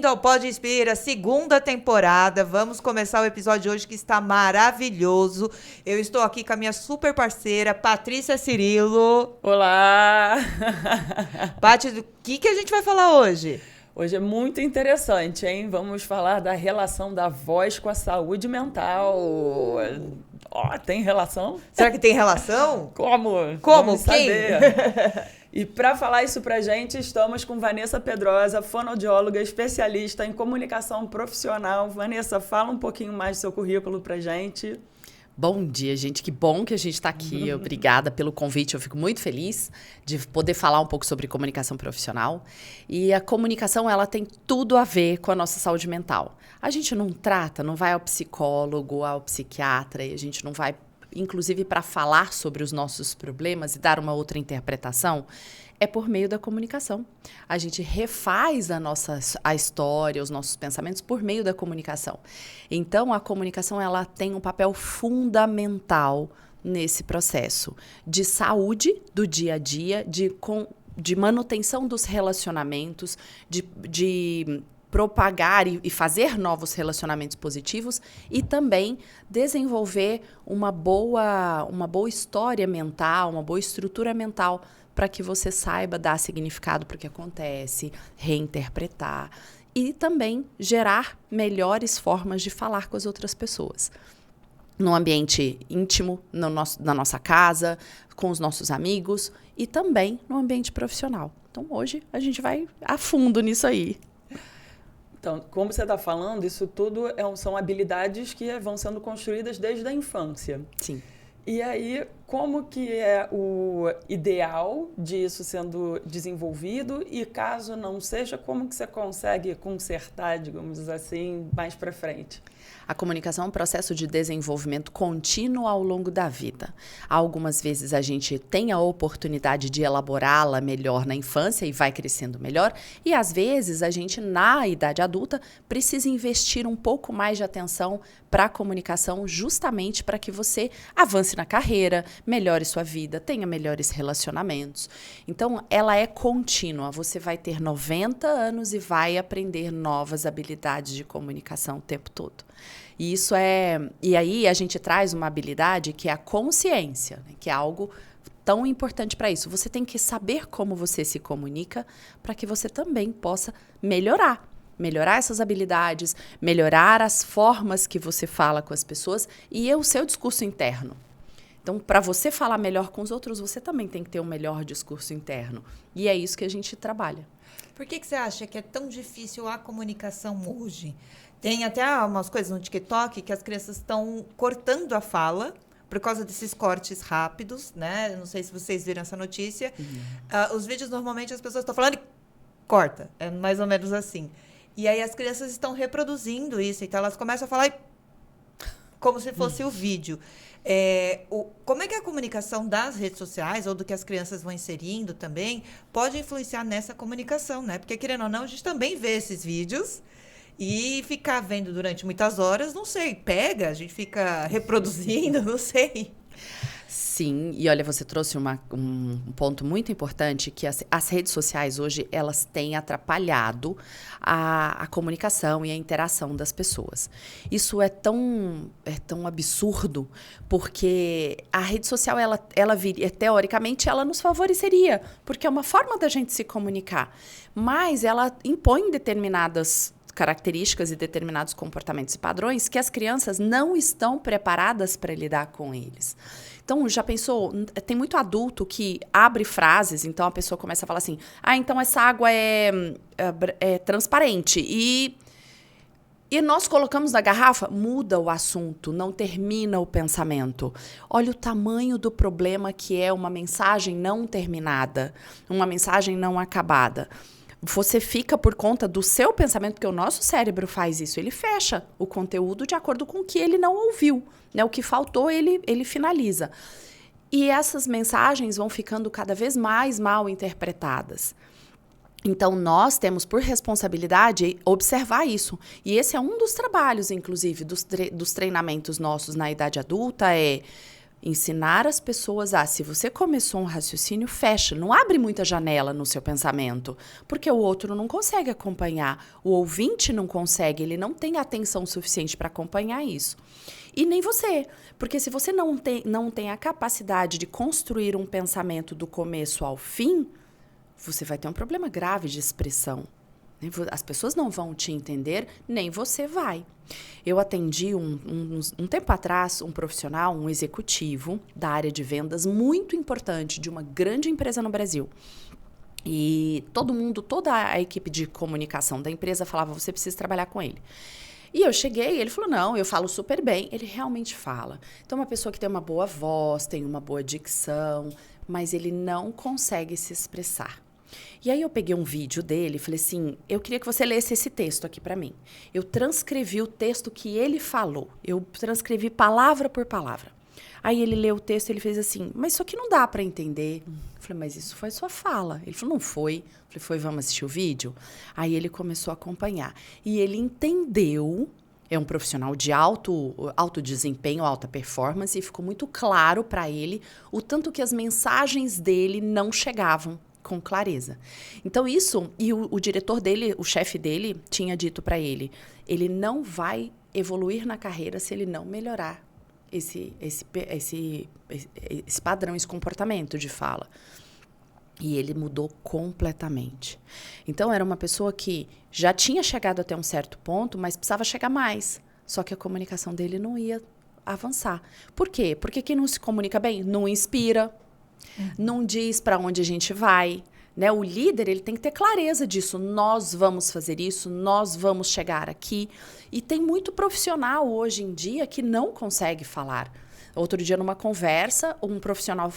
bem-vindo ao Pode Inspira, segunda temporada. Vamos começar o episódio de hoje que está maravilhoso. Eu estou aqui com a minha super parceira, Patrícia Cirilo. Olá! Paty, do que a gente vai falar hoje? Hoje é muito interessante, hein? Vamos falar da relação da voz com a saúde mental. Tem relação? Será que tem relação? Como? Como? Vamos Quem? saber. E para falar isso pra gente, estamos com Vanessa Pedrosa, fonoaudióloga, especialista em comunicação profissional. Vanessa, fala um pouquinho mais do seu currículo pra gente. Bom dia, gente. Que bom que a gente está aqui. Obrigada pelo convite. Eu fico muito feliz de poder falar um pouco sobre comunicação profissional. E a comunicação, ela tem tudo a ver com a nossa saúde mental. A gente não trata, não vai ao psicólogo, ao psiquiatra, e a gente não vai, inclusive, para falar sobre os nossos problemas e dar uma outra interpretação, é por meio da comunicação. A gente refaz a história, os nossos pensamentos por meio da comunicação. Então, a comunicação ela tem um papel fundamental nesse processo de saúde do dia a dia, de manutenção dos relacionamentos, de propagar e fazer novos relacionamentos positivos e também desenvolver uma boa história mental, uma boa estrutura mental para que você saiba dar significado para o que acontece, reinterpretar e também gerar melhores formas de falar com as outras pessoas. No ambiente íntimo, na nossa casa, com os nossos amigos e também no ambiente profissional. Então, hoje a gente vai a fundo nisso aí. Então, como você está falando, isso tudo são habilidades que vão sendo construídas desde a infância. Sim. E aí, como que é o ideal disso sendo desenvolvido e caso não seja, como que você consegue consertar, digamos assim, mais para frente? A comunicação é um processo de desenvolvimento contínuo ao longo da vida. Algumas vezes a gente tem a oportunidade de elaborá-la melhor na infância e vai crescendo melhor, e às vezes a gente, na idade adulta, precisa investir um pouco mais de atenção para a comunicação, justamente para que você avance na carreira, melhore sua vida, tenha melhores relacionamentos. Então, ela é contínua. Você vai ter 90 anos e vai aprender novas habilidades de comunicação o tempo todo. E aí a gente traz uma habilidade que é a consciência, né, que é algo tão importante para isso. Você tem que saber como você se comunica para que você também possa melhorar essas habilidades, melhorar as formas que você fala com as pessoas e o seu discurso interno. Então, para você falar melhor com os outros, você também tem que ter um melhor discurso interno. E é isso que a gente trabalha. Por que você acha que é tão difícil a comunicação hoje? Tem até umas coisas no TikTok que as crianças estão cortando a fala por causa desses cortes rápidos, né? Eu não sei se vocês viram essa notícia. Os vídeos, normalmente, as pessoas estão falando e corta. É mais ou menos assim. E aí as crianças estão reproduzindo isso. Então, elas começam a falar como se fosse o vídeo. Como é que a comunicação das redes sociais, ou do que as crianças vão inserindo também, pode influenciar nessa comunicação, né? Porque, querendo ou não, a gente também vê esses vídeos e ficar vendo durante muitas horas, não sei, pega, a gente fica reproduzindo, não sei. Sim, e olha, você trouxe um ponto muito importante, que as redes sociais hoje, elas têm atrapalhado a comunicação e a interação das pessoas. Isso é tão absurdo, porque a rede social, teoricamente, ela nos favoreceria, porque é uma forma da gente se comunicar, mas ela impõe determinadas características e determinados comportamentos e padrões que as crianças não estão preparadas para lidar com eles. Então, já pensou? Tem muito adulto que abre frases, então a pessoa começa a falar assim, então essa água é transparente e nós colocamos na garrafa, muda o assunto, não termina o pensamento. Olha o tamanho do problema que é uma mensagem não terminada, uma mensagem não acabada. Você fica por conta do seu pensamento, porque o nosso cérebro faz isso. Ele fecha o conteúdo de acordo com o que ele não ouviu, né? O que faltou, ele finaliza. E essas mensagens vão ficando cada vez mais mal interpretadas. Então, nós temos por responsabilidade observar isso. E esse é um dos trabalhos, inclusive, dos treinamentos nossos na idade adulta, Ensinar as pessoas se você começou um raciocínio, fecha. Não abre muita janela no seu pensamento, porque o outro não consegue acompanhar. O ouvinte não consegue, ele não tem atenção suficiente para acompanhar isso. E nem você, porque se você não tem a capacidade de construir um pensamento do começo ao fim, você vai ter um problema grave de expressão. As pessoas não vão te entender, nem você vai. Eu atendi um tempo atrás um profissional, um executivo da área de vendas muito importante de uma grande empresa no Brasil. E toda a equipe de comunicação da empresa falava, você precisa trabalhar com ele. E eu cheguei, ele falou, não, eu falo super bem. Ele realmente fala. Então, uma pessoa que tem uma boa voz, tem uma boa dicção, mas ele não consegue se expressar. E aí eu peguei um vídeo dele e falei assim, eu queria que você lesse esse texto aqui para mim. Eu transcrevi o texto que ele falou. Eu transcrevi palavra por palavra. Aí ele leu o texto e ele fez assim, mas isso aqui não dá para entender. Eu falei, mas isso foi sua fala. Ele falou, não foi. Eu falei, foi, vamos assistir o vídeo? Aí ele começou a acompanhar. E ele entendeu, é um profissional de alto desempenho, alta performance, e ficou muito claro para ele o tanto que as mensagens dele não chegavam com clareza. Então isso, e o diretor dele, o chefe dele, tinha dito para ele, ele não vai evoluir na carreira se ele não melhorar esse padrão, esse comportamento de fala. E ele mudou completamente. Então, era uma pessoa que já tinha chegado até um certo ponto, mas precisava chegar mais. Só que a comunicação dele não ia avançar. Por quê? Porque quem não se comunica bem não inspira, não diz para onde a gente vai. Né? O líder, ele tem que ter clareza disso. Nós vamos fazer isso, nós vamos chegar aqui. E tem muito profissional hoje em dia que não consegue falar. Outro dia, numa conversa, um profissional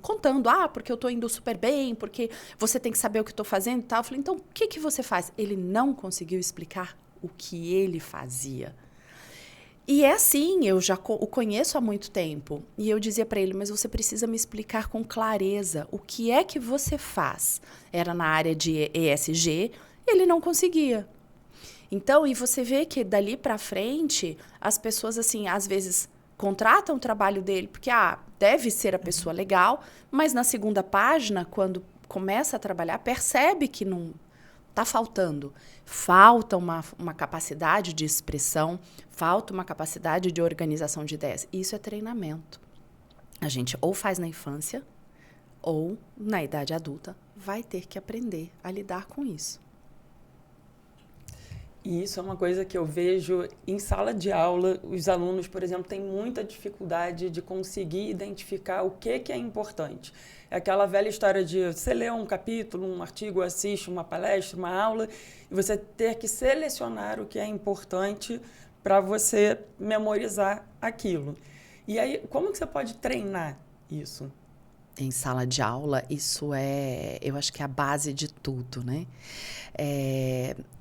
contando, porque eu estou indo super bem, porque você tem que saber o que estou fazendo e tal. Eu falei, então, o que você faz? Ele não conseguiu explicar o que ele fazia. E é assim, eu já o conheço há muito tempo. E eu dizia para ele, mas você precisa me explicar com clareza o que é que você faz. Era na área de ESG, e ele não conseguia. Então, e você vê que dali para frente, as pessoas, assim, às vezes contratam o trabalho dele, porque, deve ser a pessoa legal, mas na segunda página, quando começa a trabalhar, percebe que não está faltando. Falta uma capacidade de expressão, falta uma capacidade de organização de ideias. Isso é treinamento. A gente ou faz na infância, ou na idade adulta, vai ter que aprender a lidar com isso. E isso é uma coisa que eu vejo em sala de aula. Os alunos, por exemplo, têm muita dificuldade de conseguir identificar o que é importante. É aquela velha história de você ler um capítulo, um artigo, assiste uma palestra, uma aula, e você ter que selecionar o que é importante para você memorizar aquilo. E aí, como que você pode treinar isso? Em sala de aula, isso eu acho que é a base de tudo, né?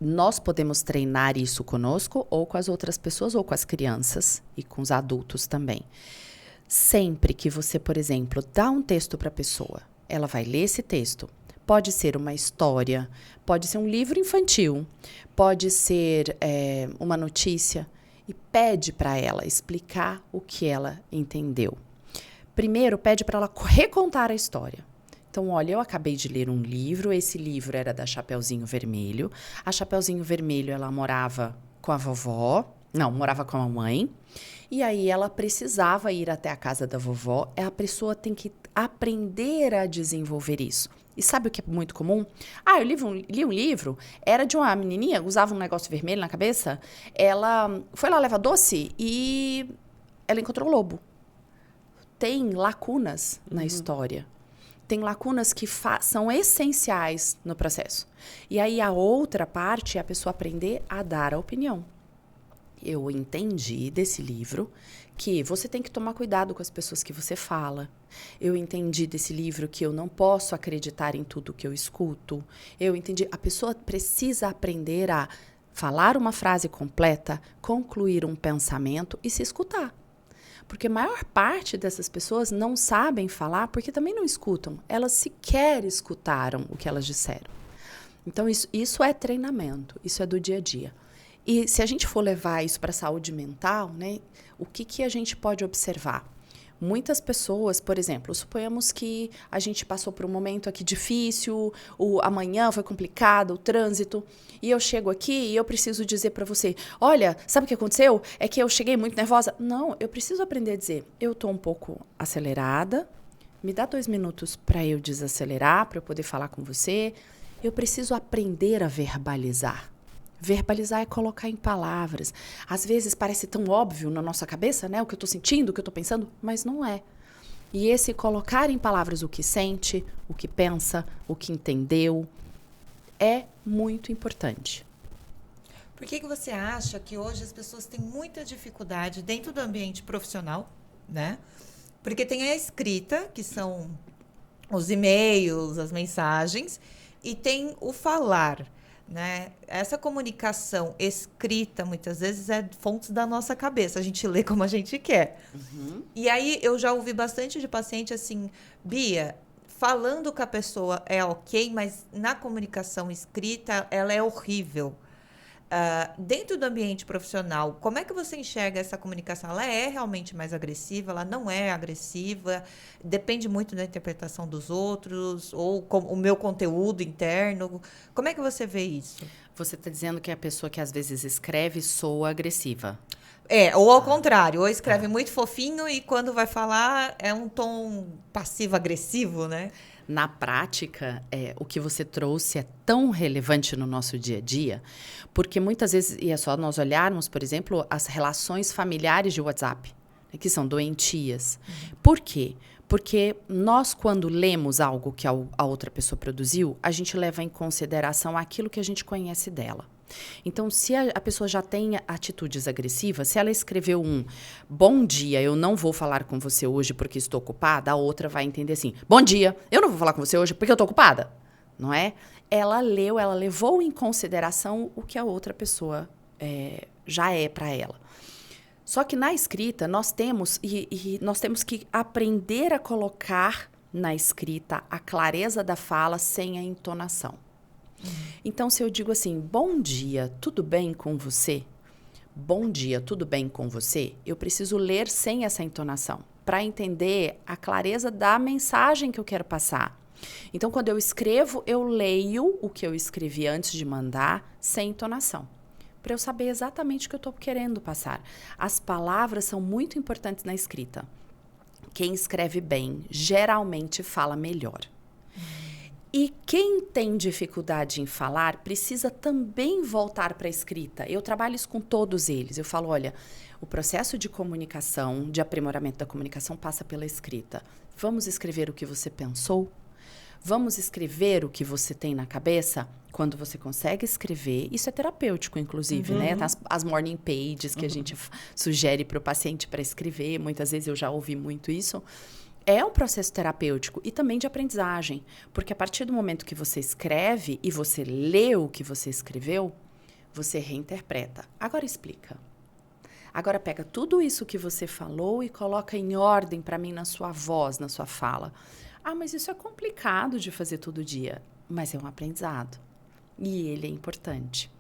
Nós podemos treinar isso conosco, ou com as outras pessoas, ou com as crianças e com os adultos também. Sempre que você, por exemplo, dá um texto para a pessoa, ela vai ler esse texto. Pode ser uma história, pode ser um livro infantil, pode ser uma notícia, e pede para ela explicar o que ela entendeu. Primeiro, pede para ela recontar a história. Então, olha, eu acabei de ler um livro, esse livro era da Chapeuzinho Vermelho. A Chapeuzinho Vermelho, ela morava com a vovó, morava com a mamãe, e aí ela precisava ir até a casa da vovó. A pessoa tem que aprender a desenvolver isso. E sabe o que é muito comum? Eu li um livro, era de uma menininha, usava um negócio vermelho na cabeça, ela foi lá levar doce e ela encontrou o lobo. Tem lacunas na história. Tem lacunas que são essenciais no processo. E aí a outra parte é a pessoa aprender a dar a opinião. Eu entendi desse livro que você tem que tomar cuidado com as pessoas que você fala. Eu entendi desse livro que eu não posso acreditar em tudo que eu escuto. Eu entendi. A pessoa precisa aprender a falar uma frase completa, concluir um pensamento e se escutar. Porque a maior parte dessas pessoas não sabem falar porque também não escutam. Elas sequer escutaram o que elas disseram. Então, isso é treinamento, isso é do dia a dia. E se a gente for levar isso para a saúde mental, né, o que a gente pode observar? Muitas pessoas, por exemplo, suponhamos que a gente passou por um momento aqui difícil, amanhã foi complicado, o trânsito, e eu chego aqui e eu preciso dizer para você, olha, sabe o que aconteceu? É que eu cheguei muito nervosa. Não, eu preciso aprender a dizer, eu estou um pouco acelerada, me dá 2 minutos para eu desacelerar, para eu poder falar com você. Eu preciso aprender a verbalizar. Verbalizar é colocar em palavras. Às vezes parece tão óbvio na nossa cabeça, né? O que eu estou sentindo, o que eu estou pensando, mas não é. E esse colocar em palavras o que sente, o que pensa, o que entendeu, é muito importante. Por que você acha que hoje as pessoas têm muita dificuldade dentro do ambiente profissional, né? Porque tem a escrita, que são os e-mails, as mensagens, e tem o falar, né? Essa comunicação escrita, muitas vezes, é fontes da nossa cabeça. A gente lê como a gente quer. E aí, eu já ouvi bastante de paciente assim, Bia, falando com a pessoa é ok, mas na comunicação escrita, ela é horrível. Dentro do ambiente profissional, como é que você enxerga essa comunicação? Ela é realmente mais agressiva? Ela não é agressiva? Depende muito da interpretação dos outros? Ou o meu conteúdo interno? Como é que você vê isso? Você está dizendo que a pessoa que às vezes escreve soa agressiva. Ou ao contrário, ou escreve muito fofinho e quando vai falar é um tom passivo-agressivo, né? Na prática, o que você trouxe é tão relevante no nosso dia a dia, porque muitas vezes, e é só nós olharmos, por exemplo, as relações familiares de WhatsApp, né, que são doentias. Por quê? Porque nós, quando lemos algo que a outra pessoa produziu, a gente leva em consideração aquilo que a gente conhece dela. Então, se a pessoa já tem atitudes agressivas, se ela escreveu bom dia, eu não vou falar com você hoje porque estou ocupada, a outra vai entender assim, bom dia, eu não vou falar com você hoje porque eu estou ocupada, não é? Ela levou em consideração o que a outra pessoa já é para ela. Só que na escrita, nós temos que aprender a colocar na escrita a clareza da fala sem a entonação. Então, se eu digo assim, bom dia, tudo bem com você? Bom dia, tudo bem com você? Eu preciso ler sem essa entonação, para entender a clareza da mensagem que eu quero passar. Então, quando eu escrevo, eu leio o que eu escrevi antes de mandar, sem entonação, para eu saber exatamente o que eu estou querendo passar. As palavras são muito importantes na escrita. Quem escreve bem, geralmente fala melhor. E quem tem dificuldade em falar precisa também voltar para a escrita. Eu trabalho isso com todos eles. Eu falo, olha, o processo de comunicação, de aprimoramento da comunicação passa pela escrita. Vamos escrever o que você pensou? Vamos escrever o que você tem na cabeça? Quando você consegue escrever, isso é terapêutico, inclusive, né? As morning pages que a gente sugere para o paciente para escrever, muitas vezes eu já ouvi muito isso. É um processo terapêutico e também de aprendizagem, porque a partir do momento que você escreve e você lê o que você escreveu, você reinterpreta. Agora explica. Agora pega tudo isso que você falou e coloca em ordem para mim na sua voz, na sua fala. Ah, mas isso é complicado de fazer todo dia, mas é um aprendizado e ele é importante.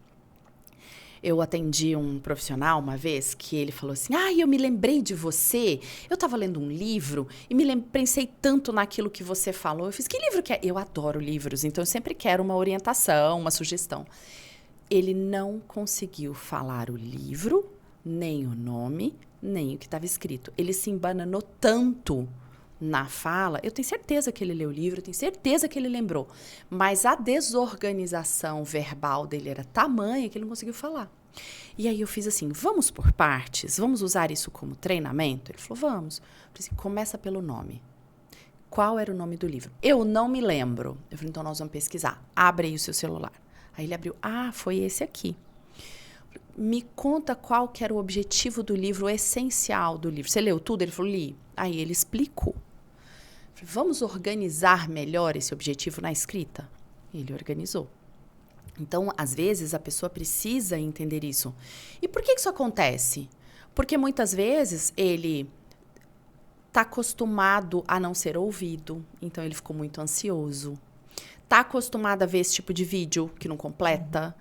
Eu atendi um profissional uma vez que ele falou assim, eu me lembrei de você, eu estava lendo um livro e pensei tanto naquilo que você falou. Eu fiz, que livro que é? Eu adoro livros, então eu sempre quero uma orientação, uma sugestão. Ele não conseguiu falar o livro, nem o nome, nem o que estava escrito. Ele se embananou tanto na fala, eu tenho certeza que ele leu o livro, eu tenho certeza que ele lembrou, mas a desorganização verbal dele era tamanha que ele não conseguiu falar. E aí eu fiz assim, vamos por partes, vamos usar isso como treinamento? Ele falou, vamos. Eu falei assim, começa pelo nome. Qual era o nome do livro? Eu não me lembro. Eu falei, então nós vamos pesquisar. Abre aí o seu celular. Aí ele abriu, foi esse aqui. Me conta qual que era o objetivo do livro, o essencial do livro. Você leu tudo? Ele falou, li. Aí ele explicou. Falei, vamos organizar melhor esse objetivo na escrita? Ele organizou. Então, às vezes, a pessoa precisa entender isso. E por que isso acontece? Porque muitas vezes ele está acostumado a não ser ouvido, então ele ficou muito ansioso. Está acostumado a ver esse tipo de vídeo que não completa,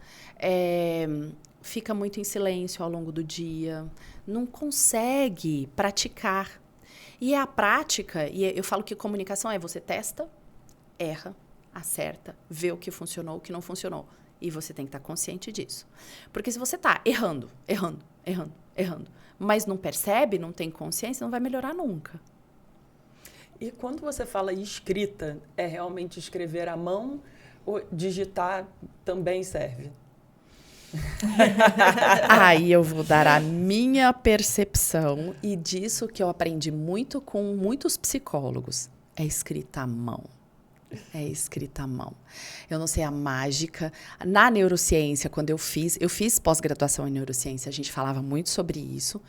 fica muito em silêncio ao longo do dia, não consegue praticar. E a prática, e eu falo que comunicação é você testa, erra, acerta, vê o que funcionou, o que não funcionou. E você tem que estar consciente disso. Porque se você está errando, mas não percebe, não tem consciência, não vai melhorar nunca. E quando você fala escrita, é realmente escrever à mão ou digitar também serve? Aí eu vou dar a minha percepção e disso que eu aprendi muito com muitos psicólogos. É escrita à mão. É escrita à mão. Eu não sei a mágica. Na neurociência, quando eu fiz pós-graduação em neurociência, a gente falava muito sobre isso,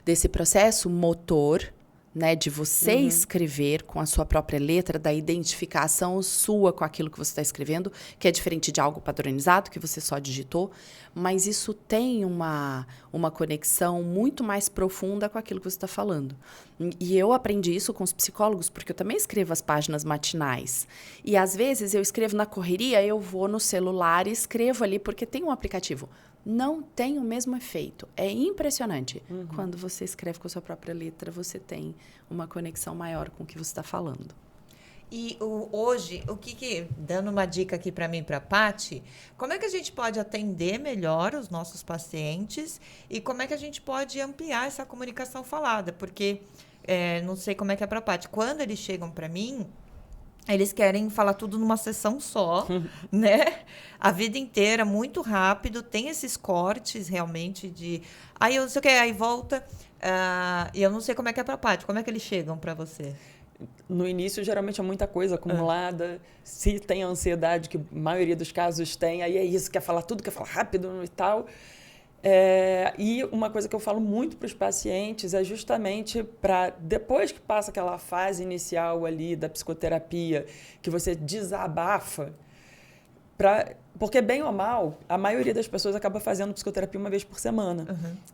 desse processo motor, né, de você escrever com a sua própria letra, da identificação sua com aquilo que você está escrevendo, que é diferente de algo padronizado, que você só digitou, mas isso tem uma conexão muito mais profunda com aquilo que você está falando. E eu aprendi isso com os psicólogos, porque eu também escrevo as páginas matinais. E, às vezes, eu escrevo na correria, eu vou no celular e escrevo ali, porque tem um aplicativo. Não tem o mesmo efeito. É impressionante. Quando você escreve com a sua própria letra, você tem uma conexão maior com o que você está falando. E hoje, dando uma dica aqui para mim e para a Paty, como é que a gente pode atender melhor os nossos pacientes e como é que a gente pode ampliar essa comunicação falada? Porque, não sei como é que é para a Paty, quando eles chegam para mim, eles querem falar tudo numa sessão só, né? A vida inteira, muito rápido, tem esses cortes realmente de... Aí eu não sei o que, aí volta... e eu não sei como é que é pra Paty, como é que eles chegam para você? No início, geralmente, é muita coisa acumulada. Se tem ansiedade, que a maioria dos casos tem, aí é isso, quer falar tudo, quer falar rápido e tal. E uma coisa que eu falo muito para os pacientes é justamente para, depois que passa aquela fase inicial ali da psicoterapia, que você desabafa, porque, bem ou mal, a maioria das pessoas acaba fazendo psicoterapia uma vez por semana.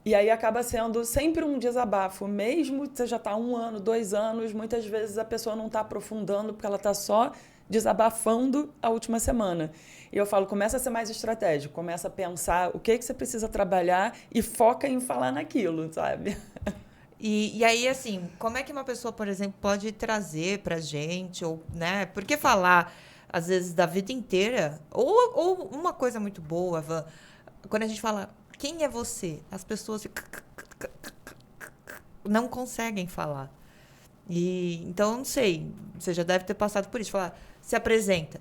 E aí acaba sendo sempre um desabafo. Mesmo que você já está 1 ano, 2 anos, muitas vezes a pessoa não está aprofundando porque ela está só desabafando a última semana. E eu falo, começa a ser mais estratégico, começa a pensar o que você precisa trabalhar e foca em falar naquilo, sabe? E aí, assim, como é que uma pessoa, por exemplo, pode trazer pra gente, ou, né? Porque falar, às vezes, da vida inteira, ou uma coisa muito boa, Van, quando a gente fala, quem é você? As pessoas não conseguem falar. E, então, não sei, você já deve ter passado por isso, falar, se apresenta.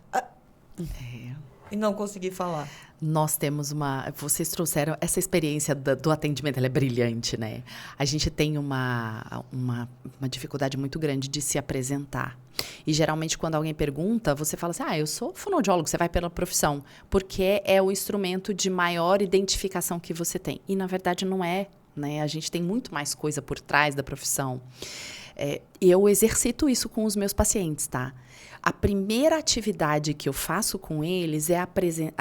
E não conseguir falar. Nós temos vocês trouxeram essa experiência do atendimento, ela é brilhante, né? A gente tem uma dificuldade muito grande de se apresentar. E geralmente quando alguém pergunta, você fala assim, eu sou fonoaudiólogo, você vai pela profissão. Porque é o instrumento de maior identificação que você tem. E na verdade não é, né? A gente tem muito mais coisa por trás da profissão. Eu exercito isso com os meus pacientes, tá? A primeira atividade que eu faço com eles é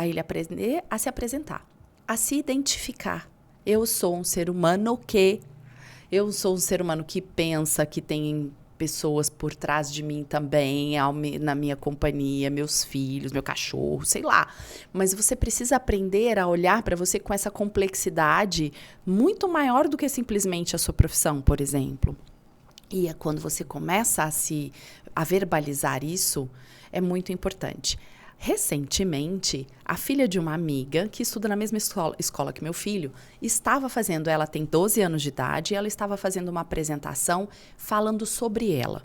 ele aprender a se apresentar, a se identificar. Eu sou um ser humano que pensa, que tem pessoas por trás de mim também, na minha companhia, meus filhos, meu cachorro, sei lá. Mas você precisa aprender a olhar para você com essa complexidade muito maior do que simplesmente a sua profissão, por exemplo. E é quando você começa a verbalizar isso, é muito importante. Recentemente, a filha de uma amiga, que estuda na mesma escola que meu filho, ela tem 12 anos de idade, e ela estava fazendo uma apresentação falando sobre ela.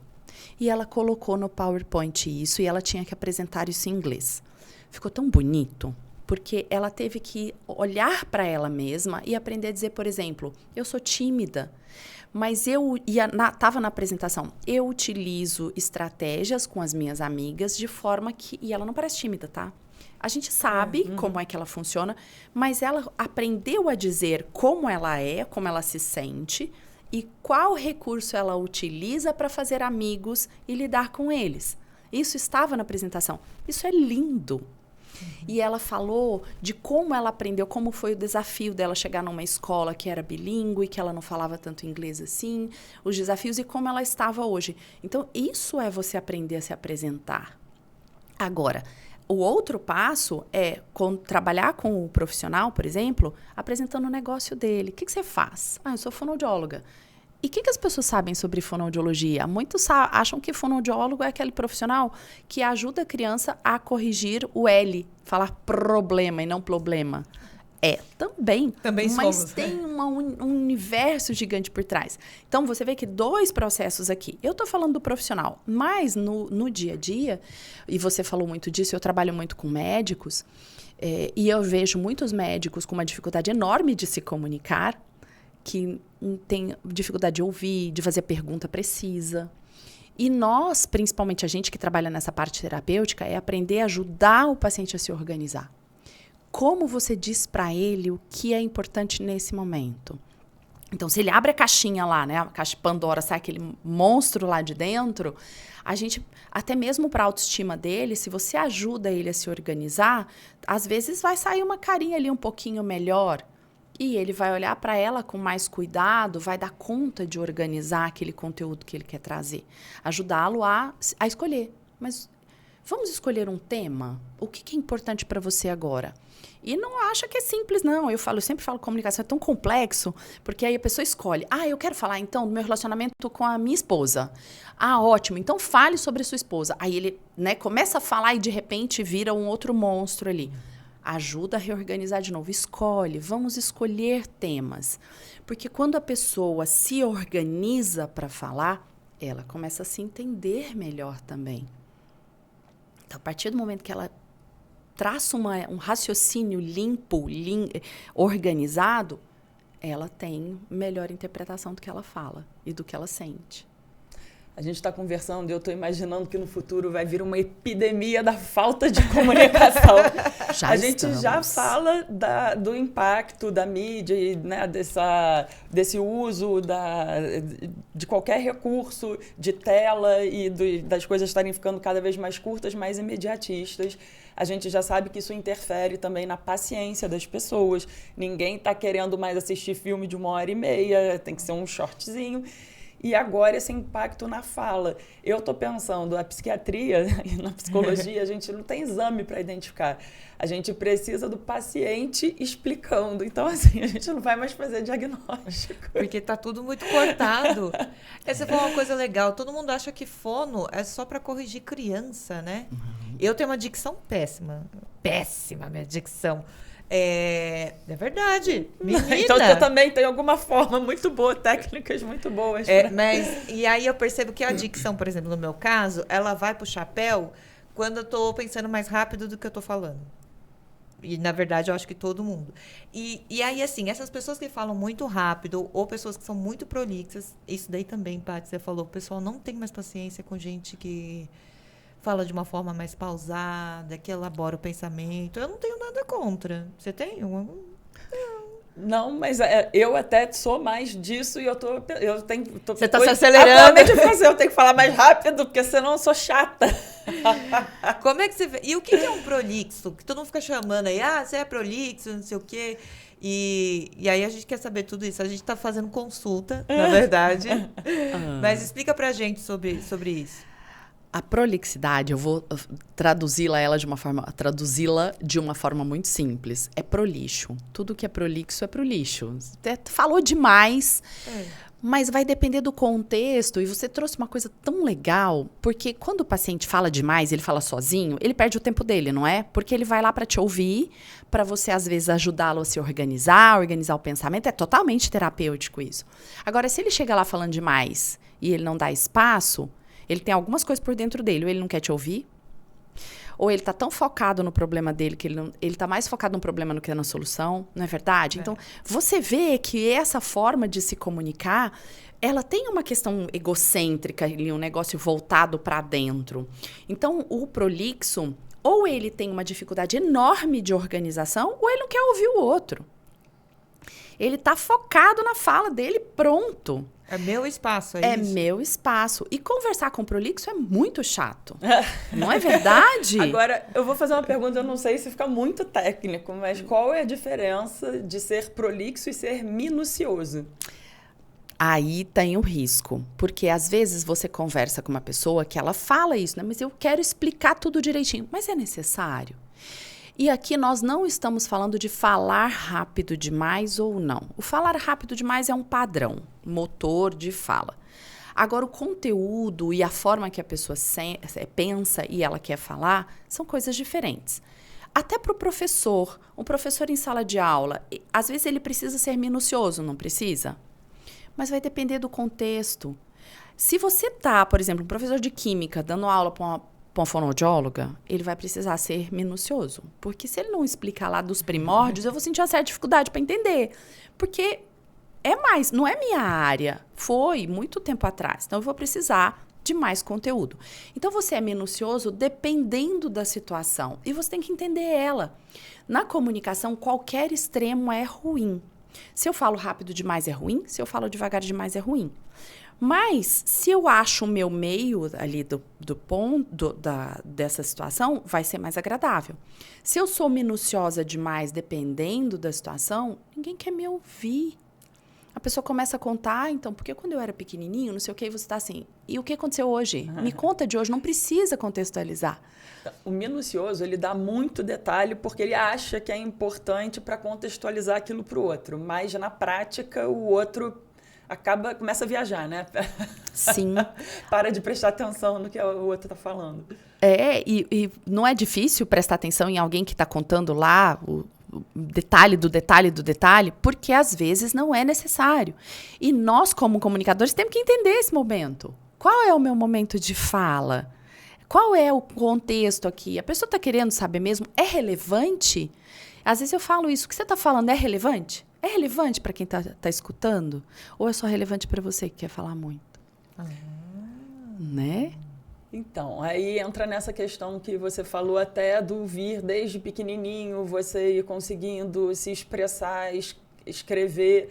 E ela colocou no PowerPoint isso, e ela tinha que apresentar isso em inglês. Ficou tão bonito, porque ela teve que olhar para ela mesma e aprender a dizer, por exemplo, eu sou tímida. Mas estava na apresentação, eu utilizo estratégias com as minhas amigas de forma que... E ela não parece tímida, tá? A gente sabe como é que ela funciona, mas ela aprendeu a dizer como ela é, como ela se sente e qual recurso ela utiliza para fazer amigos e lidar com eles. Isso estava na apresentação. Isso é lindo. E ela falou de como ela aprendeu, como foi o desafio dela chegar numa escola que era bilíngue, que ela não falava tanto inglês assim, os desafios e como ela estava hoje. Então, isso é você aprender a se apresentar. Agora, o outro passo é trabalhar com o profissional, por exemplo, apresentando o negócio dele. O que você faz? Eu sou fonoaudióloga. E o que as pessoas sabem sobre fonoaudiologia? Muitos acham que fonoaudiólogo é aquele profissional que ajuda a criança a corrigir o L, falar problema e não problema. Também mas somos, tem um universo gigante por trás. Então, você vê que 2 processos aqui. Eu estou falando do profissional, mas no dia a dia, e você falou muito disso, eu trabalho muito com médicos, e eu vejo muitos médicos com uma dificuldade enorme de se comunicar, que tem dificuldade de ouvir, de fazer pergunta precisa. E nós, principalmente a gente que trabalha nessa parte terapêutica, é aprender a ajudar o paciente a se organizar. Como você diz para ele o que é importante nesse momento? Então, se ele abre a caixinha lá, né, a caixa de Pandora, sai aquele monstro lá de dentro, a gente, até mesmo para a autoestima dele, se você ajuda ele a se organizar, às vezes vai sair uma carinha ali um pouquinho melhor. E ele vai olhar para ela com mais cuidado, vai dar conta de organizar aquele conteúdo que ele quer trazer. Ajudá-lo a escolher. Mas vamos escolher um tema? O que é importante para você agora? E não acha que é simples, não. Eu sempre falo que comunicação é tão complexo, porque aí a pessoa escolhe. Eu quero falar, então, do meu relacionamento com a minha esposa. Ótimo. Então, fale sobre a sua esposa. Aí ele, né, começa a falar e, de repente, vira um outro monstro ali. Ajuda a reorganizar de novo. Escolhe. Vamos escolher temas. Porque quando a pessoa se organiza para falar, ela começa a se entender melhor também. Então, a partir do momento que ela traça um raciocínio limpo, organizado, ela tem melhor interpretação do que ela fala e do que ela sente. A gente está conversando e eu estou imaginando que no futuro vai vir uma epidemia da falta de comunicação. A gente já fala do impacto da mídia, né, desse uso de qualquer recurso de tela e das coisas estarem ficando cada vez mais curtas, mais imediatistas. A gente já sabe que isso interfere também na paciência das pessoas. Ninguém está querendo mais assistir filme de 1h30, tem que ser um shortzinho. E agora esse impacto na fala. Eu estou pensando, na psiquiatria e na psicologia, a gente não tem exame para identificar. A gente precisa do paciente explicando. Então, assim, a gente não vai mais fazer diagnóstico. Porque está tudo muito cortado. Essa foi uma coisa legal. Todo mundo acha que fono é só para corrigir criança, né? Uhum. Eu tenho uma dicção péssima. Péssima minha dicção. É verdade, menina. Então eu também tenho alguma forma muito boa, técnicas muito boas. E aí eu percebo que a dicção, por exemplo, no meu caso, ela vai pro chapéu quando eu tô pensando mais rápido do que eu tô falando. E, na verdade, eu acho que todo mundo. E aí, assim, essas pessoas que falam muito rápido ou pessoas que são muito prolixas, isso daí também, Paty, você falou, o pessoal não tem mais paciência com gente que fala de uma forma mais pausada, que elabora o pensamento. Eu não tenho nada contra. Você tem? Não, mas eu até sou mais disso e eu tenho... Você está se acelerando. Eu tenho que falar mais rápido, porque senão eu sou chata. Como é que você vê? E o que é um prolixo? Que todo mundo fica chamando aí, você é prolixo, não sei o quê. E aí a gente quer saber tudo isso. A gente está fazendo consulta, na verdade. Mas explica pra gente sobre isso. A prolixidade, eu vou traduzi-la de uma forma muito simples. É prolixo. Tudo que é prolixo é pro lixo. Você falou demais, mas vai depender do contexto. E você trouxe uma coisa tão legal, porque quando o paciente fala demais, ele fala sozinho, ele perde o tempo dele, não é? Porque ele vai lá para te ouvir, para você, às vezes, ajudá-lo a se organizar o pensamento. É totalmente terapêutico isso. Agora, se ele chega lá falando demais e ele não dá espaço, ele tem algumas coisas por dentro dele, ou ele não quer te ouvir, ou ele está tão focado no problema dele que ele está mais focado no problema do que na solução, não é verdade? Então, você vê que essa forma de se comunicar, ela tem uma questão egocêntrica, um negócio voltado para dentro. Então, o prolixo, ou ele tem uma dificuldade enorme de organização, ou ele não quer ouvir o outro. Ele está focado na fala dele, pronto. É meu espaço, é isso? É meu espaço. E conversar com prolixo é muito chato. Não é verdade? Agora, eu vou fazer uma pergunta, eu não sei se fica muito técnico, mas qual é a diferença de ser prolixo e ser minucioso? Aí tem o risco, porque às vezes você conversa com uma pessoa que ela fala isso, né? Mas eu quero explicar tudo direitinho. Mas é necessário? E aqui nós não estamos falando de falar rápido demais ou não. O falar rápido demais é um padrão, motor de fala. Agora, o conteúdo e a forma que a pessoa pensa e ela quer falar são coisas diferentes. Até para o professor, um professor em sala de aula, às vezes ele precisa ser minucioso, não precisa? Mas vai depender do contexto. Se você tá, por exemplo, um professor de química dando aula para uma fonoaudióloga, ele vai precisar ser minucioso. Porque se ele não explicar lá dos primórdios, eu vou sentir uma certa dificuldade para entender. Porque não é minha área. Foi muito tempo atrás. Então, eu vou precisar de mais conteúdo. Então, você é minucioso dependendo da situação. E você tem que entender ela. Na comunicação, qualquer extremo é ruim. Se eu falo rápido demais é ruim, se eu falo devagar demais é ruim. Mas, se eu acho o meu meio ali do ponto dessa situação, vai ser mais agradável. Se eu sou minuciosa demais, dependendo da situação, ninguém quer me ouvir. A pessoa começa a contar, então, porque quando eu era pequenininho, não sei o que, você está assim, e o que aconteceu hoje? Me conta de hoje, não precisa contextualizar. O minucioso, ele dá muito detalhe porque ele acha que é importante para contextualizar aquilo para o outro, mas na prática o outro começa a viajar, né? Sim. Para de prestar atenção no que o outro está falando. E não é difícil prestar atenção em alguém que está contando lá o detalhe do detalhe do detalhe, porque às vezes não é necessário. E nós, como comunicadores, temos que entender esse momento. Qual é o meu momento de fala? Qual é o contexto aqui? A pessoa está querendo saber mesmo? É relevante? Às vezes eu falo isso. O que você está falando é relevante? É relevante para quem está escutando? Ou é só relevante para você que quer falar muito? Né? Então, aí entra nessa questão que você falou até do vir desde pequenininho, você ir conseguindo se expressar, escrever.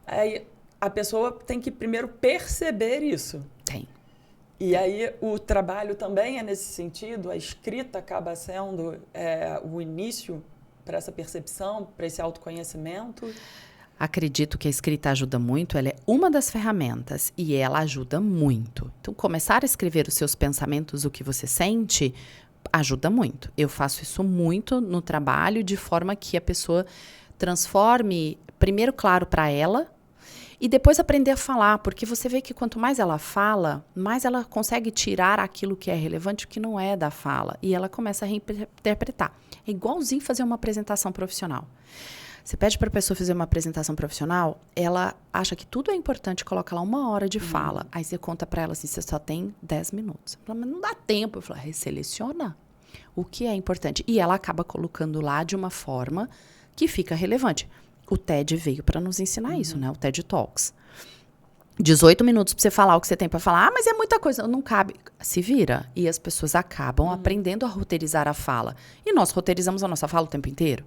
Aí a pessoa tem que primeiro perceber isso. Tem. E aí o trabalho também é nesse sentido, a escrita acaba sendo o início para essa percepção, para esse autoconhecimento. Acredito que a escrita ajuda muito, ela é uma das ferramentas e ela ajuda muito. Então, começar a escrever os seus pensamentos, o que você sente, ajuda muito. Eu faço isso muito no trabalho, de forma que a pessoa transforme, primeiro claro para ela, e depois aprender a falar, porque você vê que quanto mais ela fala, mais ela consegue tirar aquilo que é relevante, o que não é da fala, e ela começa a reinterpretar. É igualzinho fazer uma apresentação profissional. Você pede para a pessoa fazer uma apresentação profissional, ela acha que tudo é importante, coloca lá 1 hora de fala. Aí você conta para ela assim, você só tem 10 minutos. Ela fala, mas não dá tempo. Eu falo, reseleciona o que é importante. E ela acaba colocando lá de uma forma que fica relevante. O TED veio para nos ensinar isso, né? O TED Talks. 18 minutos para você falar o que você tem para falar. Ah, mas é muita coisa. Não cabe. Se vira. E as pessoas acabam aprendendo a roteirizar a fala. E nós roteirizamos a nossa fala o tempo inteiro.